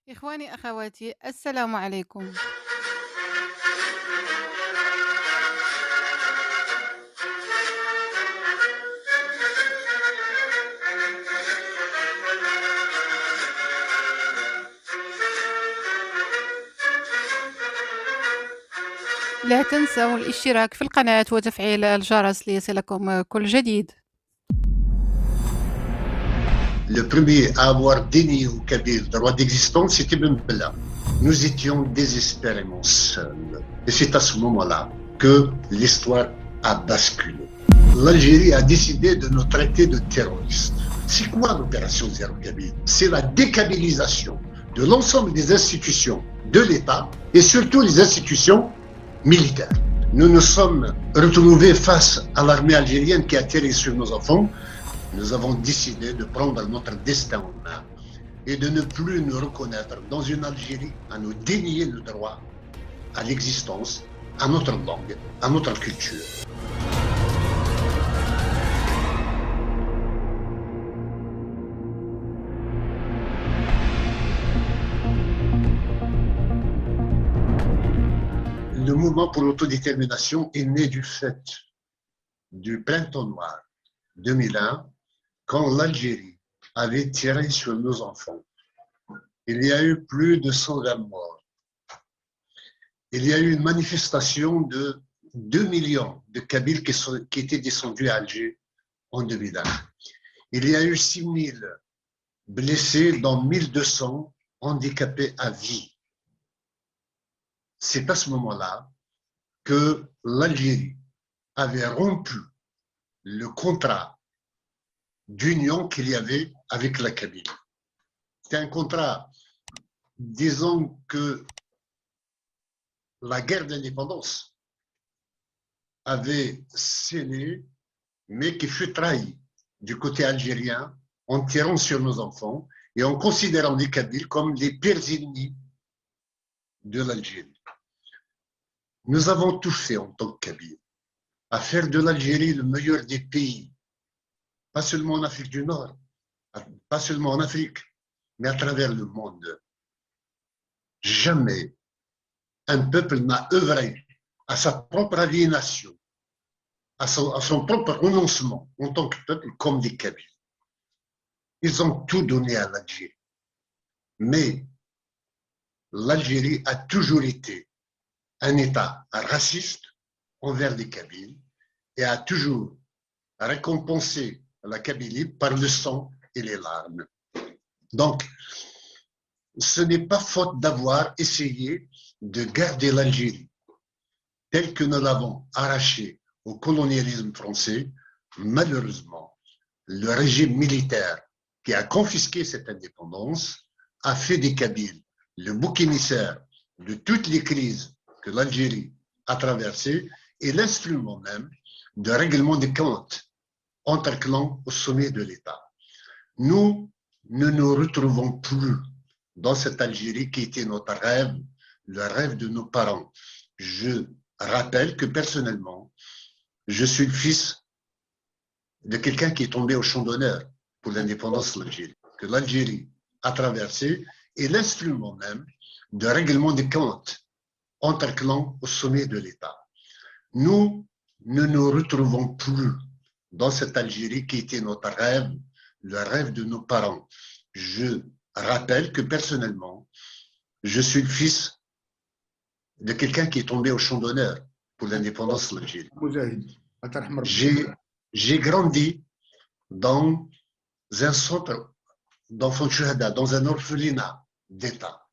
إخواني أخواتي السلام عليكم. لا تنسوا الاشتراك في القناة وتفعيل الجرس ليصلكم كل جديد. Le premier à avoir dénié au Kabyle le droit d'existence, c'était Ben Bella. Nous étions désespérément seuls. Et c'est à ce moment-là que l'histoire a basculé. L'Algérie a décidé de nous traiter de terroristes. C'est quoi l'opération Zéro Kabyle? C'est la dékabilisation de l'ensemble des institutions de l'État et surtout les institutions militaires. Nous nous sommes retrouvés face à l'armée algérienne qui a tiré sur nos enfants. Nous avons décidé de prendre notre destin en main et de ne plus nous reconnaître dans une Algérie, à nous dénier le droit à l'existence, à notre langue, à notre culture. Le mouvement pour l'autodétermination est né du fait du printemps noir 2001, quand l'Algérie avait tiré sur nos enfants. Il y a eu plus de 120 morts. Il y a eu une manifestation de 2 millions de Kabyles qui étaient descendus à Alger en 2001. Il y a eu 6 000 blessés, dont 1 200 handicapés à vie. C'est à ce moment-là que l'Algérie avait rompu le contrat d'union qu'il y avait avec la Kabylie. C'était un contrat disant que la guerre d'indépendance avait scellé, mais qui fut trahi du côté algérien en tirant sur nos enfants et en considérant les Kabyles comme les pires ennemis de l'Algérie. Nous avons tout fait en tant que Kabyles à faire de l'Algérie le meilleur des pays, pas seulement en Afrique du Nord, pas seulement en Afrique, mais à travers le monde. Jamais un peuple n'a œuvré à sa propre aliénation, à son propre renoncement en tant que peuple comme les Kabyles. Ils ont tout donné à l'Algérie. Mais l'Algérie a toujours été un État raciste envers les Kabyles et a toujours récompensé la Kabylie par le sang et les larmes. Donc, ce n'est pas faute d'avoir essayé de garder l'Algérie telle que nous l'avons arrachée au colonialisme français. Malheureusement, le régime militaire qui a confisqué cette indépendance a fait des Kabyles le bouc émissaire de toutes les crises que l'Algérie a traversées et l'instrument même de règlement des comptes entre clans au sommet de l'État. Nous ne nous retrouvons plus dans cette Algérie qui était notre rêve, le rêve de nos parents. Je rappelle que personnellement, je suis le fils de quelqu'un qui est tombé au champ d'honneur pour l'indépendance de l'Algérie, que l'Algérie a traversé, et l'instrument même de règlement des comptes entre clans au sommet de l'État. Nous ne nous retrouvons plus dans cette Algérie qui était notre rêve, le rêve de nos parents. Je rappelle que personnellement, je suis le fils de quelqu'un qui est tombé au champ d'honneur pour l'indépendance de l'Algérie. J'ai grandi dans un centre d'enfants Chouhada, dans un orphelinat d'État.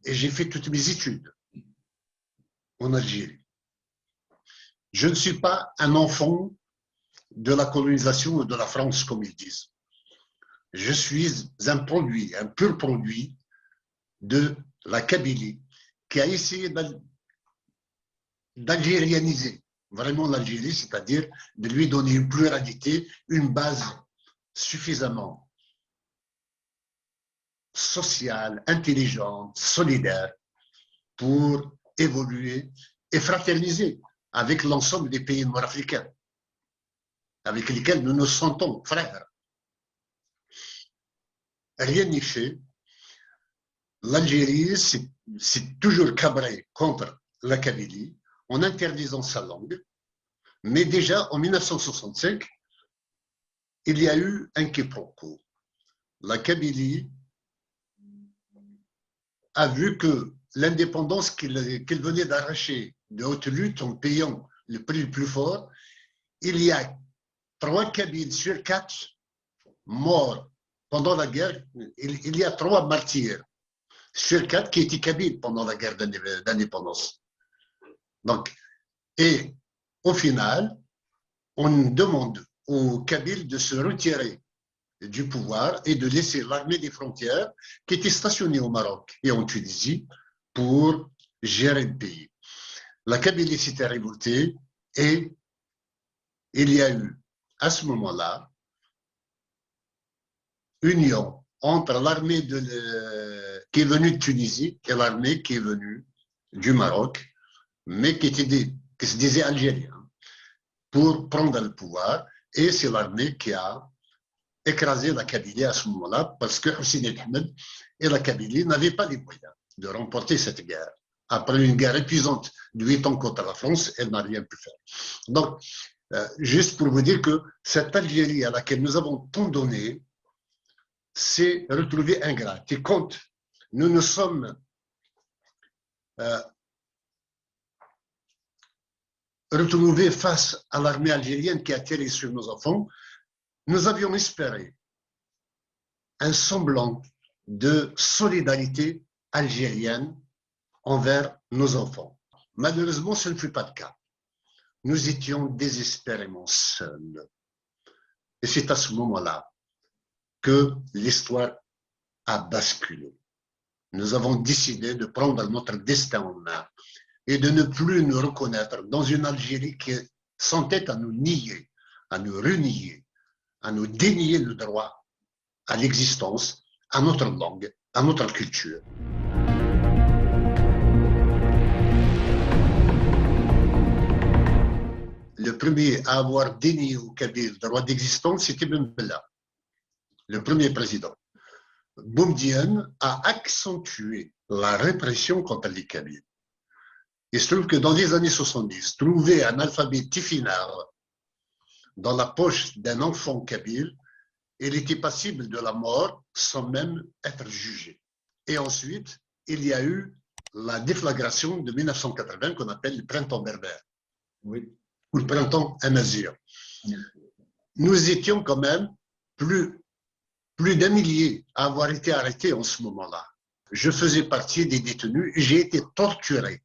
Et j'ai fait toutes mes études en Algérie. Je ne suis pas un enfant de la colonisation ou de la France, comme ils disent. Je suis un produit, un pur produit de la Kabylie qui a essayé d'algérianiser vraiment l'Algérie, c'est-à-dire de lui donner une pluralité, une base suffisamment sociale, intelligente, solidaire pour évoluer et fraterniser avec l'ensemble des pays nord-africains avec lesquels nous nous sentons frères. Rien n'y fait. l'Algérie s'est toujours cabrée contre la Kabylie en interdisant sa langue. Mais déjà en 1965, il y a eu un quiproquo. La Kabylie a vu que l'indépendance qu'il venait d'arracher de haute lutte en payant le prix le plus fort, il y a 3 Kabyles sur 4 morts pendant la guerre. Il y a 3 martyrs sur 4 qui étaient Kabyles pendant la guerre d'indépendance. Donc, et au final, on demande aux Kabyles de se retirer du pouvoir et de laisser l'armée des frontières qui était stationnée au Maroc et en Tunisie pour gérer le pays. La Kabylie s'était révoltée et il y a eu à ce moment-là union entre l'armée qui est venue de Tunisie et l'armée qui est venue du Maroc, mais qui se disait algérien, pour prendre le pouvoir. Et c'est l'armée qui a écrasé la Kabylie à ce moment-là, parce que Hussein Ahmed et la Kabylie n'avaient pas les moyens de remporter cette guerre. Après une guerre épuisante de 8 ans contre la France, elle n'a rien pu faire. Donc, juste pour vous dire que cette Algérie à laquelle nous avons tant donné s'est retrouvée ingrate. Et quand nous nous sommes retrouvés face à l'armée algérienne qui a tiré sur nos enfants, nous avions espéré un semblant de solidarité algérienne envers nos enfants. Malheureusement, ce ne fut pas le cas. Nous étions désespérément seuls. Et c'est à ce moment-là que l'histoire a basculé. Nous avons décidé de prendre notre destin en main et de ne plus nous reconnaître dans une Algérie qui s'entête à nous nier, à nous renier, à nous dénier le droit à l'existence, à notre langue, à notre culture. Le premier à avoir dénié au Kabyle le droit d'existence, c'était Ben Bella, le premier président. Boumedienne a accentué la répression contre les Kabyles. Il se trouve que dans les années 70, trouver un alphabet tifinagh dans la poche d'un enfant kabyle, il était passible de la mort sans même être jugé. Et ensuite, il y a eu la déflagration de 1980 qu'on appelle le printemps berbère, oui, ou le printemps amazigh. Nous étions quand même plus d'un millier à avoir été arrêtés en ce moment-là. Je faisais partie des détenus, j'ai été torturé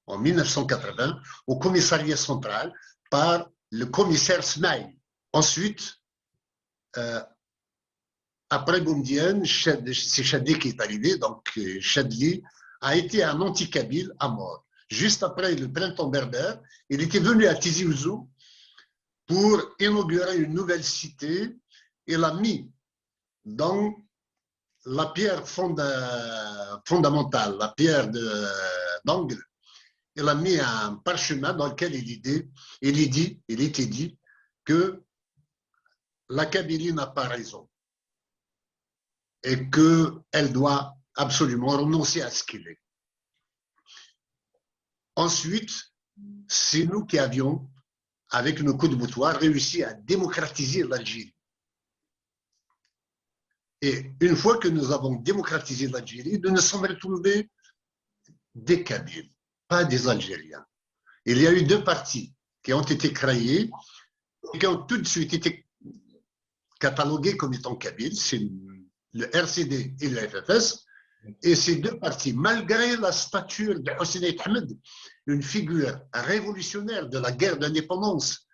en 1980 au commissariat central par le commissaire Smaïl. Ensuite, après Boumedienne, c'est Chadli qui est arrivé, donc Chadli a été un anti-kabyle à mort. Juste après le printemps berbère, il était venu à Tizi Ouzou pour inaugurer une nouvelle cité. Il a mis dans la pierre fondamentale, la pierre d'angle, il a mis un parchemin dans lequel il était dit que la Kabylie n'a pas raison et qu'elle doit absolument renoncer à ce qu'il est. Ensuite, c'est nous qui avions, avec nos coups de boutoir, réussi à démocratiser l'Algérie. Et une fois que nous avons démocratisé l'Algérie, nous nous sommes retrouvés des Kabyles, pas des Algériens. Il y a eu 2 partis qui ont été créés et qui ont tout de suite été catalogués comme étant Kabyles, c'est le RCD et le FFS. Et ces 2 partis, malgré la stature de Hussein Ahmed, une figure révolutionnaire de la guerre d'indépendance,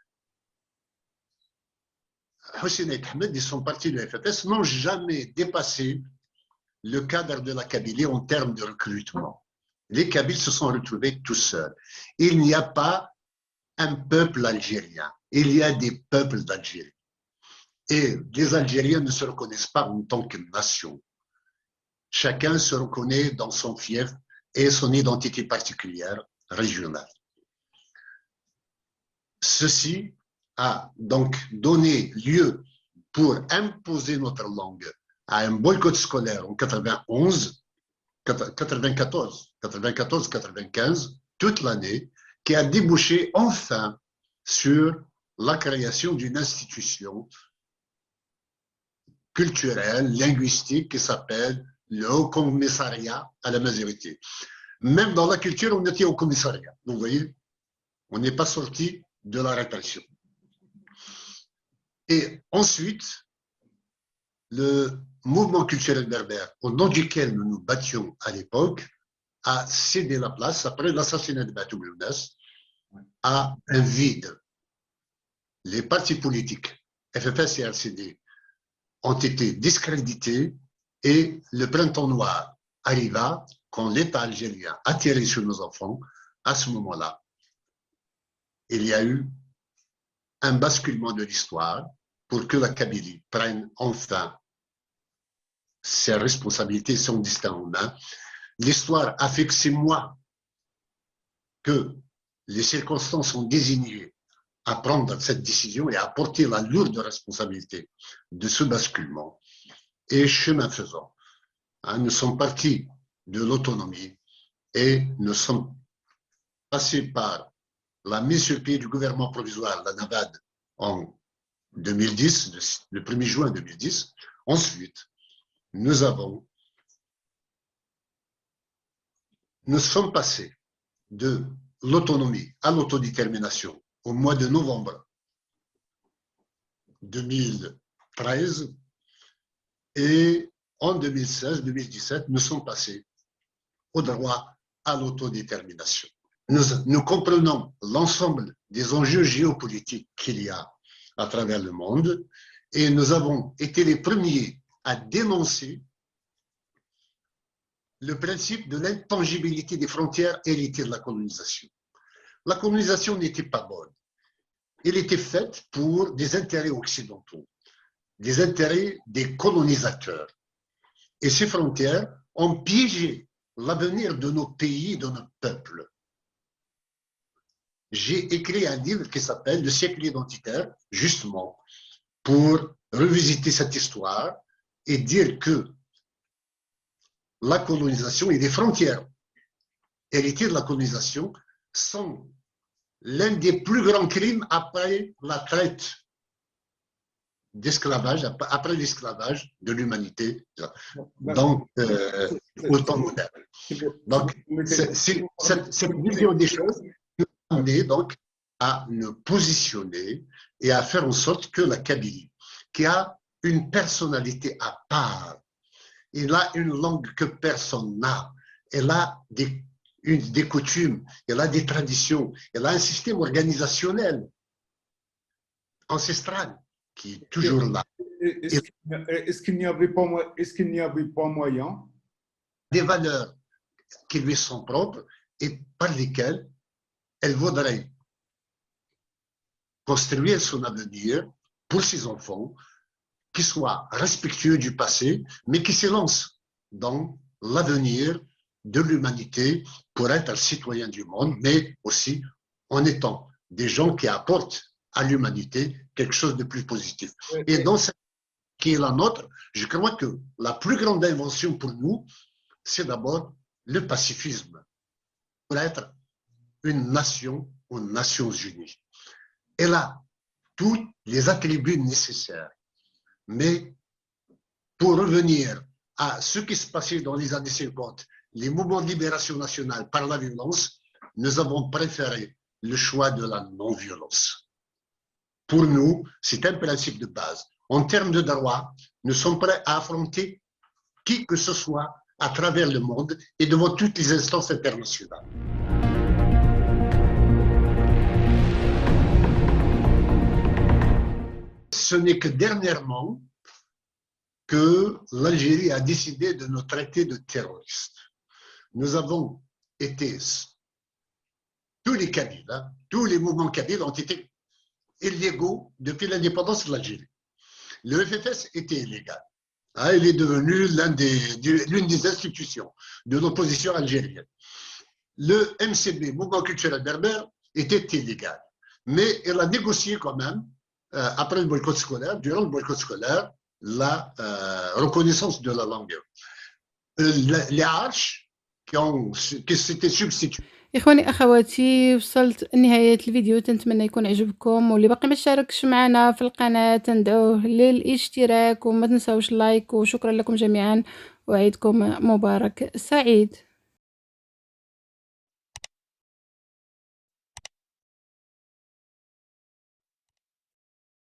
Hussein Ahmed et son parti, le FFS, n'ont jamais dépassé le cadre de la Kabylie en termes de recrutement. Les Kabyles se sont retrouvés tout seuls. Il n'y a pas un peuple algérien, il y a des peuples d'Algérie. Et les Algériens ne se reconnaissent pas en tant que nation. Chacun se reconnaît dans son fief et son identité particulière régionale. Ceci a donc donné lieu pour imposer notre langue à un boycott scolaire en 91 94-95, toute l'année, qui a débouché enfin sur la création d'une institution culturelle, linguistique, qui s'appelle le Haut Commissariat à la majorité. Même dans la culture, on était au commissariat. Vous voyez, on n'est pas sorti de la répression. Et ensuite, le mouvement culturel berbère, au nom duquel nous nous battions à l'époque, a cédé la place, après l'assassinat de Batou Blounas, à un vide. Les partis politiques, FFS et RCD, ont été discrédités et le printemps noir arriva quand l'État algérien a tiré sur nos enfants. À ce moment-là, il y a eu un basculement de l'histoire pour que la Kabylie prenne enfin ses responsabilités, son destin en main. L'histoire a fait que c'est moi que les circonstances ont désigné à prendre cette décision et à porter la lourde responsabilité de ce basculement. Et chemin faisant, nous sommes partis de l'autonomie et nous sommes passés par la mise sur pied du gouvernement provisoire, la NAVAD, en 2010, le 1er juin 2010. Ensuite, nous sommes passés de l'autonomie à l'autodétermination au mois de novembre 2013 et en 2016-2017, nous sommes passés au droit à l'autodétermination. Nous comprenons l'ensemble des enjeux géopolitiques qu'il y a à travers le monde et nous avons été les premiers à dénoncer le principe de l'intangibilité des frontières héritées de la colonisation. La colonisation n'était pas bonne. Elle était faite pour des intérêts occidentaux, des intérêts des colonisateurs. Et ces frontières ont piégé l'avenir de nos pays et de nos peuples. J'ai écrit un livre qui s'appelle « Le siècle identitaire », justement, pour revisiter cette histoire et dire que la colonisation et les frontières héritées de la colonisation sont l'un des plus grands crimes après la traite d'esclavage, après l'esclavage de l'humanité, donc au temps moderne. Donc, cette vision des choses nous a amené donc à nous positionner et à faire en sorte que la Kabylie, qui a une personnalité à part, elle a une langue que personne n'a, elle a des coutumes, elle a des traditions, elle a un système organisationnel ancestral qui est toujours là. Est-ce qu'il n'y avait pas moyen des valeurs qui lui sont propres et par lesquelles elle voudrait construire son avenir pour ses enfants, qui soient respectueux du passé, mais qui se lancent dans l'avenir de l'humanité pour être citoyens du monde, mais aussi en étant des gens qui apportent à l'humanité quelque chose de plus positif. Et dans cette qui est la nôtre, je crois que la plus grande invention pour nous, c'est d'abord le pacifisme, pour être une nation aux Nations Unies. Elle a tous les attributs nécessaires. Mais pour revenir à ce qui se passait dans les années 50, les mouvements de libération nationale par la violence, nous avons préféré le choix de la non-violence. Pour nous, c'est un principe de base. En termes de droit, nous sommes prêts à affronter qui que ce soit à travers le monde et devant toutes les instances internationales. Ce n'est que dernièrement que l'Algérie a décidé de nous traiter de terroristes. Nous avons été, tous les Kabyles, tous les mouvements kabyles ont été illégaux depuis l'indépendance de l'Algérie. Le FFS était illégal. Il est devenu l'une des institutions de l'opposition algérienne. Le MCB, Mouvement culturel berbère, était illégal. Mais elle a négocié quand même, après le boycott scolaire, durant le boycott scolaire, la reconnaissance de la langue. les Arches qui s'étaient substitués. إخواني أخواتي، وصلت لنهاية الفيديو، تنتمنى يكون عجبكم، واللي باقي ما شاركش معنا في القناة تندعوه للاشتراك، وما تنساوش لايك، وشكرا لكم جميعا، وعيدكم مبارك سعيد.